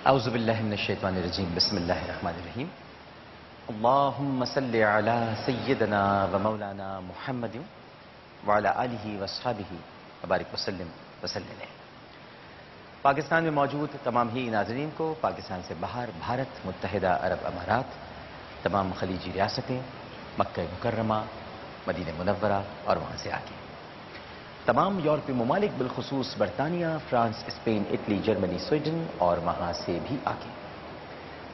اعوذ باللہ من الشیطان الرجیم بسم اللہ الرحمن الرحیم اللہم صلی علی سیدنا و مولانا محمد وعلی آلہ واصحابہ وبارک وسلم وسلم. پاکستان میں موجود تمام ہی ناظرین کو پاکستان سے باہر بھارت، متحدہ عرب امارات، تمام خلیجی ریاستیں، مکہ مکرمہ، مدینہ منورہ اور وہاں سے آگے تمام یورپی ممالک بالخصوص برطانیہ، France, Spain, Italy, Germany, Sweden اور وہاں سے بھی آگے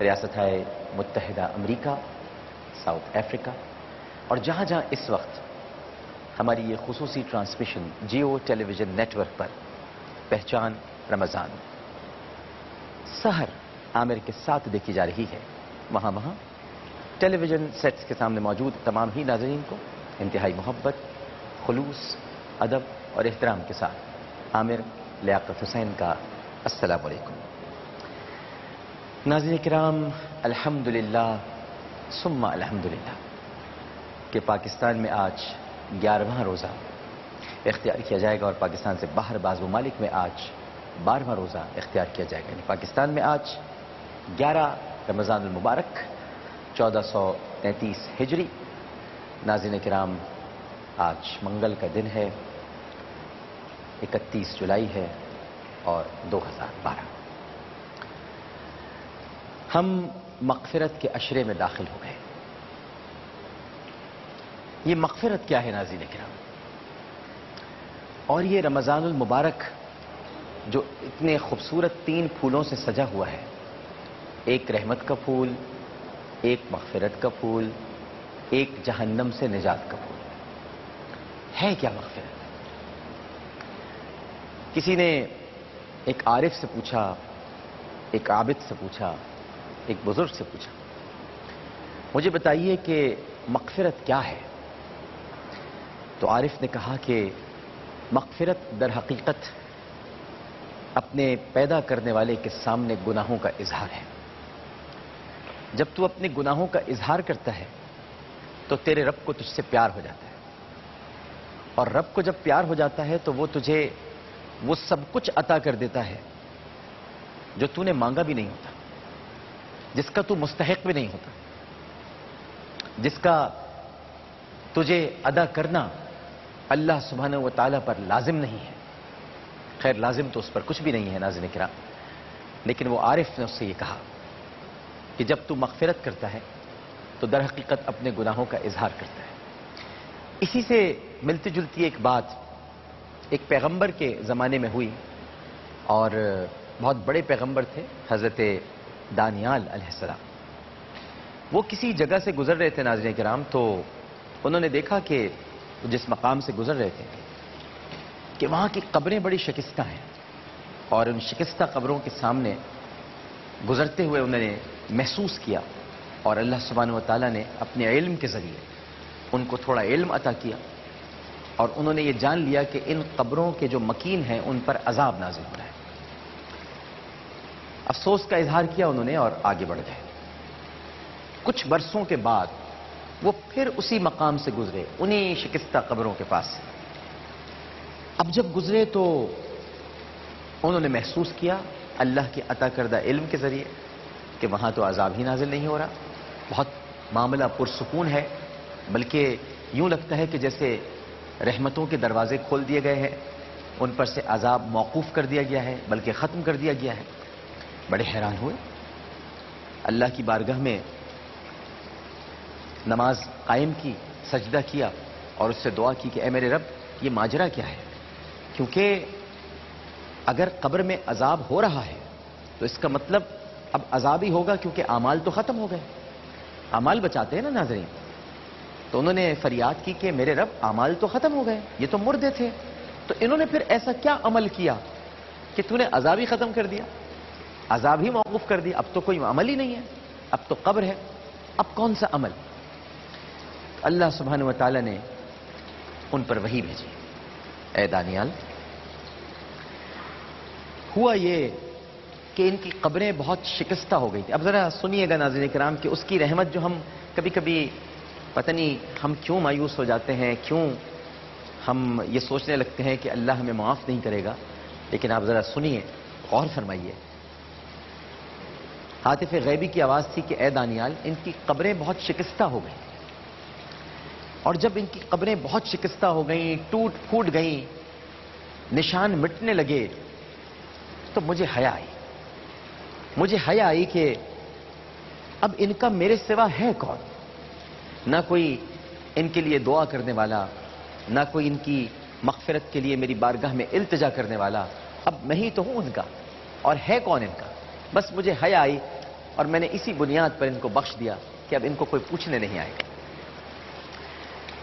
ریاست ہے متحدہ امریکہ، ساؤتھ افریقہ اور جہاں جہاں اس وقت ہماری یہ خصوصی ٹرانسمیشن جیو ٹیلی ویژن نیٹ ورک پر پہچان رمضان سحر عامر کے ساتھ دیکھی جا رہی ہے، وہاں ٹیلی ویژن سیٹس کے سامنے موجود تمام ہی ناظرین کو انتہائی محبت، خلوص، ادب اور احترام کے ساتھ عامر لیاقت حسین کا السلام علیکم. ناظرین کرام، الحمدللہ ثم الحمدللہ کہ پاکستان میں آج 11واں روزہ اختیار کیا جائے گا اور پاکستان سے باہر بعض ممالک میں آج 12واں روزہ اختیار کیا جائے گا. یعنی پاکستان میں آج 11 رمضان المبارک 1433 ہجری. ناظرین کرام، آج منگل کا دن ہے، 31 جولائی ہے اور 2012. ہم مغفرت کے عشرے میں داخل ہو گئے. یہ مغفرت کیا ہے ناظرین کرام؟ اور یہ رمضان المبارک جو اتنے خوبصورت 3 پھولوں سے سجا ہوا ہے، ایک رحمت کا پھول، ایک مغفرت کا پھول، ایک جہنم سے نجات کا پھول. ہے کیا مغفرت؟ کسی نے ایک عارف سے پوچھا، ایک عابد سے پوچھا، ایک بزرگ سے پوچھا، مجھے بتائیے کہ مغفرت کیا ہے؟ تو عارف نے کہا کہ مغفرت در حقیقت اپنے پیدا کرنے والے کے سامنے گناہوں کا اظہار ہے. جب تو اپنے گناہوں کا اظہار کرتا ہے تو تیرے رب کو تجھ سے پیار ہو جاتا ہے، اور رب کو جب پیار ہو جاتا ہے تو وہ تجھے وہ سب کچھ عطا کر دیتا ہے جو تو نے مانگا بھی نہیں ہوتا، جس کا تو مستحق بھی نہیں ہوتا، جس کا تجھے ادا کرنا اللہ سبحانہ و تعالیٰ پر لازم نہیں ہے. خیر، لازم تو اس پر کچھ بھی نہیں ہے ناظرین کرام، لیکن وہ عارف نے اس سے یہ کہا کہ جب تو مغفرت کرتا ہے تو در حقیقت اپنے گناہوں کا اظہار کرتا ہے. اسی سے ملتی جلتی ایک بات ایک پیغمبر کے زمانے میں ہوئی، اور بہت بڑے پیغمبر تھے، حضرت دانیال علیہ السلام. وہ کسی جگہ سے گزر رہے تھے ناظرین کرام، تو انہوں نے دیکھا کہ جس مقام سے گزر رہے تھے کہ وہاں کی قبریں بڑی شکستہ ہیں، اور ان شکستہ قبروں کے سامنے گزرتے ہوئے انہوں نے محسوس کیا، اور اللہ سبحانہ و تعالیٰ نے اپنے علم کے ذریعے ان کو تھوڑا علم عطا کیا، اور انہوں نے یہ جان لیا کہ ان قبروں کے جو مکین ہیں ان پر عذاب نازل ہو رہا ہے. افسوس کا اظہار کیا انہوں نے اور آگے بڑھ گئے. کچھ برسوں کے بعد وہ پھر اسی مقام سے گزرے، انہی شکستہ قبروں کے پاس سے. اب جب گزرے تو انہوں نے محسوس کیا اللہ کے عطا کردہ علم کے ذریعے کہ وہاں تو عذاب ہی نازل نہیں ہو رہا، بہت معاملہ پرسکون ہے، بلکہ یوں لگتا ہے کہ جیسے رحمتوں کے دروازے کھول دیے گئے ہیں، ان پر سے عذاب موقوف کر دیا گیا ہے، بلکہ ختم کر دیا گیا ہے. بڑے حیران ہوئے، اللہ کی بارگاہ میں نماز قائم کی، سجدہ کیا اور اس سے دعا کی کہ اے میرے رب، یہ ماجرا کیا ہے؟ کیونکہ اگر قبر میں عذاب ہو رہا ہے تو اس کا مطلب اب عذاب ہی ہوگا، کیونکہ اعمال تو ختم ہو گئے. اعمال بچاتے ہیں نا ناظرین. تو انہوں نے فریاد کی کہ میرے رب، اعمال تو ختم ہو گئے، یہ تو مردے تھے، تو انہوں نے پھر ایسا کیا عمل کیا کہ تو نے عذاب ہی ختم کر دیا، عذاب ہی موقوف کر دیا، اب تو کوئی عمل ہی نہیں ہے، اب تو قبر ہے، اب کون سا عمل؟ اللہ سبحانہ و تعالیٰ نے ان پر وحی بھیجی، اے دانیال، ہوا یہ کہ ان کی قبریں بہت شکستہ ہو گئی تھی. اب ذرا سنیے گا ناظرین کرام کہ اس کی رحمت جو ہم کبھی کبھی پتہ نہیں ہم کیوں مایوس ہو جاتے ہیں، کیوں ہم یہ سوچنے لگتے ہیں کہ اللہ ہمیں معاف نہیں کرے گا، لیکن آپ ذرا سنیے، غور فرمائیے. ہاتف غیبی کی آواز تھی کہ اے دانیال، ان کی قبریں بہت شکستہ ہو گئیں، اور جب ان کی قبریں بہت شکستہ ہو گئیں، ٹوٹ پھوٹ گئیں، نشان مٹنے لگے، تو مجھے حیا آئی کہ اب ان کا میرے سوا ہے کون؟ نہ کوئی ان کے لیے دعا کرنے والا، نہ کوئی ان کی مغفرت کے لیے میری بارگاہ میں التجا کرنے والا، اب میں ہی تو ہوں ان کا، اور ہے کون ان کا؟ بس مجھے حیا آئی، اور میں نے اسی بنیاد پر ان کو بخش دیا کہ اب ان کو کوئی پوچھنے نہیں آئے گا۔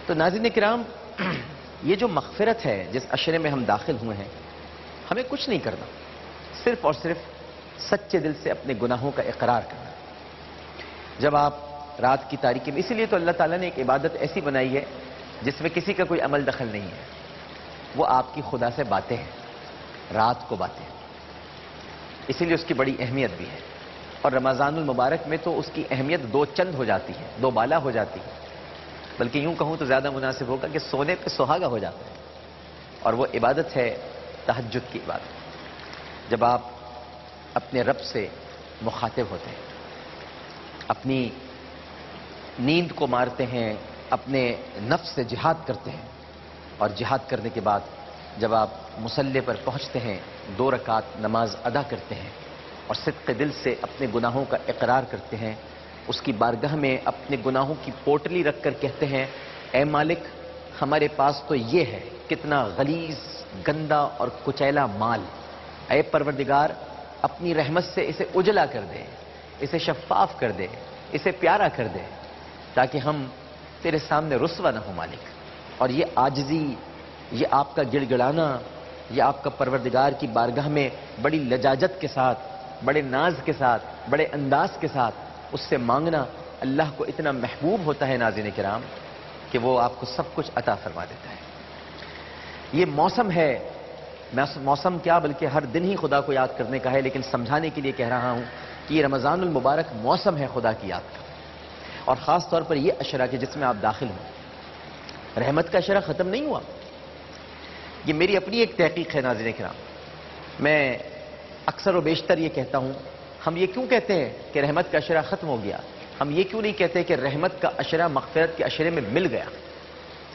تو ناظرین کرام، یہ جو مغفرت ہے جس عشرے میں ہم داخل ہوئے ہیں، ہمیں کچھ نہیں کرنا، صرف اور صرف سچے دل سے اپنے گناہوں کا اقرار کرنا۔ جب آپ رات کی تاریکی میں، اسی لیے تو اللہ تعالیٰ نے ایک عبادت ایسی بنائی ہے جس میں کسی کا کوئی عمل دخل نہیں ہے، وہ آپ کی خدا سے باتیں ہیں، رات کو باتیں، اسی لیے اس کی بڑی اہمیت بھی ہے۔ اور رمضان المبارک میں تو اس کی اہمیت دو چند ہو جاتی ہے، دو بالا ہو جاتی ہے، بلکہ یوں کہوں تو زیادہ مناسب ہوگا کہ سونے پہ سہاگا ہو جاتا ہے، اور وہ عبادت ہے تہجد کی عبادت۔ جب آپ اپنے رب سے مخاطب ہوتے ہیں، اپنی نیند کو مارتے ہیں، اپنے نفس سے جہاد کرتے ہیں، اور جہاد کرنے کے بعد جب آپ مصلی پر پہنچتے ہیں، 2 رکعت نماز ادا کرتے ہیں، اور صدق دل سے اپنے گناہوں کا اقرار کرتے ہیں، اس کی بارگاہ میں اپنے گناہوں کی پوٹلی رکھ کر کہتے ہیں، اے مالک، ہمارے پاس تو یہ ہے، کتنا غلیظ، گندا اور کچیلا مال، اے پروردگار، اپنی رحمت سے اسے اجلا کر دے، اسے شفاف کر دے، اسے پیارا کر دے، تاکہ ہم تیرے سامنے رسوا نہ ہو مالک۔ اور یہ عاجزی، یہ آپ کا گڑ گڑانا، یہ آپ کا پروردگار کی بارگاہ میں بڑی لجاجت کے ساتھ، بڑے ناز کے ساتھ، بڑے انداز کے ساتھ اس سے مانگنا اللہ کو اتنا محبوب ہوتا ہے ناظرین کرام کہ وہ آپ کو سب کچھ عطا فرما دیتا ہے۔ یہ موسم ہے، موسم کیا بلکہ ہر دن ہی خدا کو یاد کرنے کا ہے، لیکن سمجھانے کے لیے کہہ رہا ہوں کہ یہ رمضان المبارک موسم ہے خدا کی یاد کا، اور خاص طور پر یہ عشرہ کہ جس میں آپ داخل ہوں۔ رحمت کا عشرہ ختم نہیں ہوا، یہ میری اپنی ایک تحقیق ہے ناظرین کرام۔ میں اکثر و بیشتر یہ کہتا ہوں، ہم یہ کیوں کہتے ہیں کہ رحمت کا عشرہ ختم ہو گیا؟ ہم یہ کیوں نہیں کہتے کہ رحمت کا عشرہ مغفرت کے عشرے میں مل گیا؟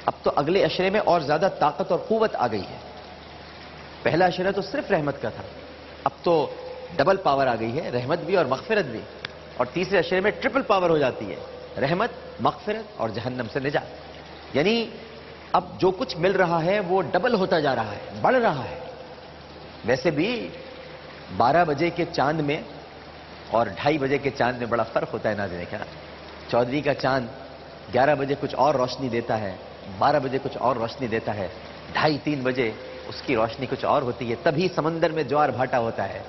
اب تو اگلے عشرے میں اور زیادہ طاقت اور قوت آ گئی ہے۔ پہلا عشرہ تو صرف رحمت کا تھا، اب تو ڈبل پاور آ گئی ہے، رحمت بھی اور مغفرت بھی، اور تیسرے عشرے میں ٹرپل پاور ہو جاتی ہے، رحمت، مغفرت اور جہنم سے نجات۔ یعنی اب جو کچھ مل رہا ہے وہ ڈبل ہوتا جا رہا ہے، بڑھ رہا ہے۔ ویسے بھی 12 بجے کے چاند میں اور 2:30 بجے کے چاند میں بڑا فرق ہوتا ہے ناظرین کرام۔ چودھری کا چاند 11 بجے کچھ اور روشنی دیتا ہے، 12 بجے کچھ اور روشنی دیتا ہے، 2:30-3 بجے اس کی روشنی کچھ اور ہوتی ہے، تبھی سمندر میں جوار بھاٹا ہوتا ہے۔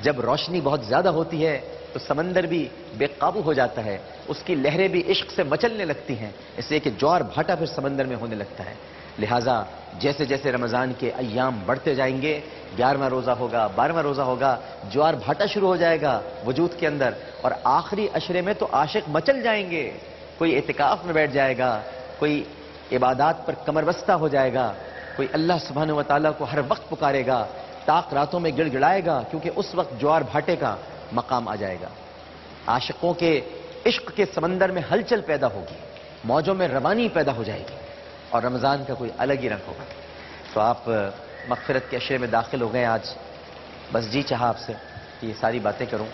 جب روشنی بہت زیادہ ہوتی ہے تو سمندر بھی بے قابو ہو جاتا ہے، اس کی لہریں بھی عشق سے مچلنے لگتی ہیں، اس لیے کہ جوار بھاٹا پھر سمندر میں ہونے لگتا ہے۔ لہٰذا جیسے جیسے رمضان کے ایام بڑھتے جائیں گے، 11واں روزہ ہوگا، 12واں روزہ ہوگا، جوار بھاٹا شروع ہو جائے گا وجود کے اندر، اور آخری عشرے میں تو عاشق مچل جائیں گے، کوئی اعتکاف میں بیٹھ جائے گا، کوئی عبادات پر کمر بستہ ہو جائے گا، کوئی اللہ سبحانہ و تعالیٰ کو ہر وقت پکارے گا، طاق راتوں میں گڑ گڑائے گا، کیونکہ اس وقت جوار بھاٹے کا مقام آ جائے گا۔ عاشقوں کے عشق کے سمندر میں ہلچل پیدا ہوگی، موجوں میں روانی پیدا ہو جائے گی، اور رمضان کا کوئی الگ ہی رنگ ہوگا۔ تو آپ مغفرت کے عشرے میں داخل ہو گئے آج، بس جی چاہا آپ سے کہ یہ ساری باتیں کروں۔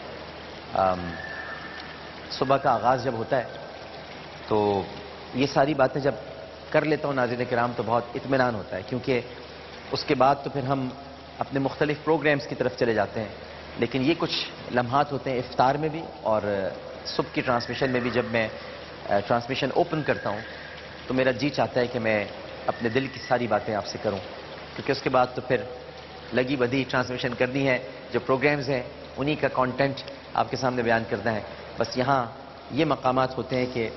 صبح کا آغاز جب ہوتا ہے تو یہ ساری باتیں جب کر لیتا ہوں ناظرین کرام تو بہت اطمینان ہوتا ہے، کیونکہ اس کے بعد تو پھر ہم اپنے مختلف پروگرامز کی طرف چلے جاتے ہیں، لیکن یہ کچھ لمحات ہوتے ہیں افطار میں بھی اور صبح کی ٹرانسمیشن میں بھی۔ جب میں ٹرانسمیشن اوپن کرتا ہوں تو میرا جی چاہتا ہے کہ میں اپنے دل کی ساری باتیں آپ سے کروں، کیونکہ اس کے بعد تو پھر لگی بدھی ٹرانسمیشن کرنی ہے، جو پروگرامز ہیں انہی کا کانٹینٹ آپ کے سامنے بیان کرنا ہے۔ بس یہاں یہ مقامات ہوتے ہیں کہ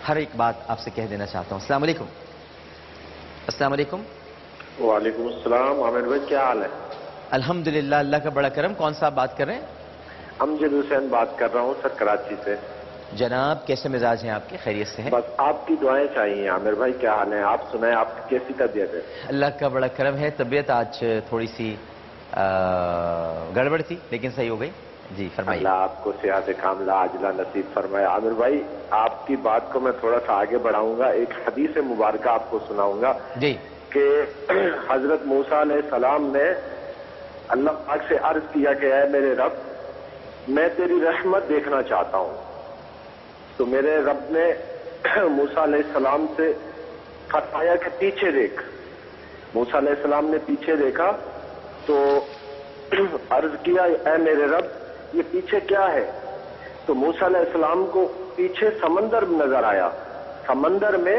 ہر ایک بات آپ سے کہہ دینا چاہتا ہوں۔ السلام علیکم۔ السلام علیکم۔ وعلیکم السلام۔ عامر بھائی کیا حال ہے؟ الحمدللہ، اللہ کا بڑا کرم۔ کون صاحب بات کر رہے ہیں؟ امجد حسین بات کر رہا ہوں سر، کراچی سے۔ جناب کیسے مزاج ہیں آپ کے؟ خیریت سے ہیں؟ بس آپ کی دعائیں چاہیے عامر بھائی، کیا حال ہے؟ آپ سنائیں، آپ کی کیسی طبیعت ہے؟ اللہ کا بڑا کرم ہے، طبیعت آج تھوڑی سی گڑبڑ تھی لیکن صحیح ہو گئی جی فرمائیے. اللہ آپ کو صحت کاملہ عاجلہ نصیب فرمائے. عامر بھائی آپ کی بات کو میں تھوڑا سا آگے بڑھاؤں گا. ایک حدیث مبارکہ آپ کو سناؤں گا جی. کہ حضرت موسیٰ علیہ السلام نے اللہ پاک سے عرض کیا کہ اے میرے رب میں تیری رحمت دیکھنا چاہتا ہوں. تو میرے رب نے موسیٰ علیہ السلام سے فرمایا کہ پیچھے دیکھ. موسیٰ علیہ السلام نے پیچھے دیکھا تو عرض کیا اے میرے رب یہ پیچھے کیا ہے؟ تو موسیٰ علیہ السلام کو پیچھے سمندر نظر آیا. سمندر میں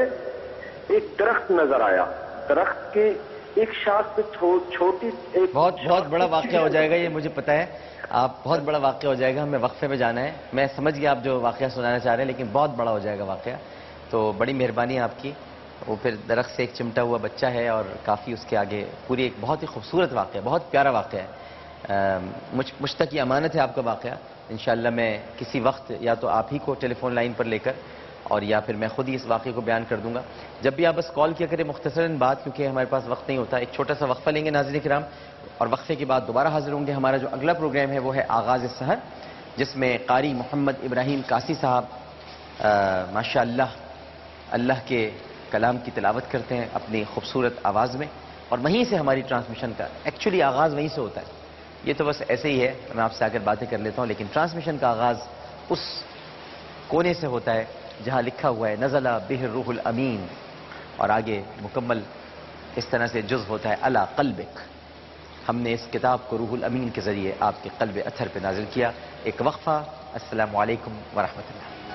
ایک درخت نظر آیا. درخت کی ایک شاخ پہ چھوٹی ایک بہت بڑا واقعہ ہو جائے گا یہ مجھے پتا ہے. آپ بہت بڑا واقعہ ہو جائے گا. ہمیں وقفے میں جانا ہے. میں سمجھ گیا آپ جو واقعہ سنانا چاہ رہے ہیں لیکن بہت بڑا ہو جائے گا واقعہ. تو بڑی مہربانی ہے آپ کی. وہ پھر درخت سے ایک چمٹا ہوا بچہ ہے اور کافی اس کے آگے پوری ایک بہت ہی خوبصورت واقعہ, بہت پیارا واقعہ ہے. مجھ تک یہ امانت ہے آپ کا واقعہ. انشاءاللہ میں کسی وقت یا تو آپ ہی کو ٹیلی فون لائن پر لے کر اور یا پھر میں خود ہی اس واقعے کو بیان کر دوں گا. جب بھی آپ بس کال کیا کریں مختصراً بات, کیونکہ ہمارے پاس وقت نہیں ہوتا. ایک چھوٹا سا وقفہ لیں گے ناظرین کرام اور وقفے کے بعد دوبارہ حاضر ہوں گے. ہمارا جو اگلا پروگرام ہے وہ ہے آغاز سحر, جس میں قاری محمد ابراہیم قاسی صاحب ماشاءاللہ اللہ کے کلام کی تلاوت کرتے ہیں اپنی خوبصورت آواز میں, اور وہیں سے ہماری ٹرانسمیشن کا ایکچولی آغاز وہیں سے ہوتا ہے. یہ تو بس ایسے ہی ہے, میں آپ سے آ کر باتیں کر لیتا ہوں, لیکن ٹرانسمیشن کا آغاز اس کونے سے ہوتا ہے جہاں لکھا ہوا ہے نزل بہ الروح الامین, اور آگے مکمل اس طرح سے جز ہوتا ہے علی قلبک. ہم نے اس کتاب کو روح الامین کے ذریعے آپ کے قلب اطہر پہ نازل کیا. ایک وقفہ. السلام علیکم ورحمۃ اللہ.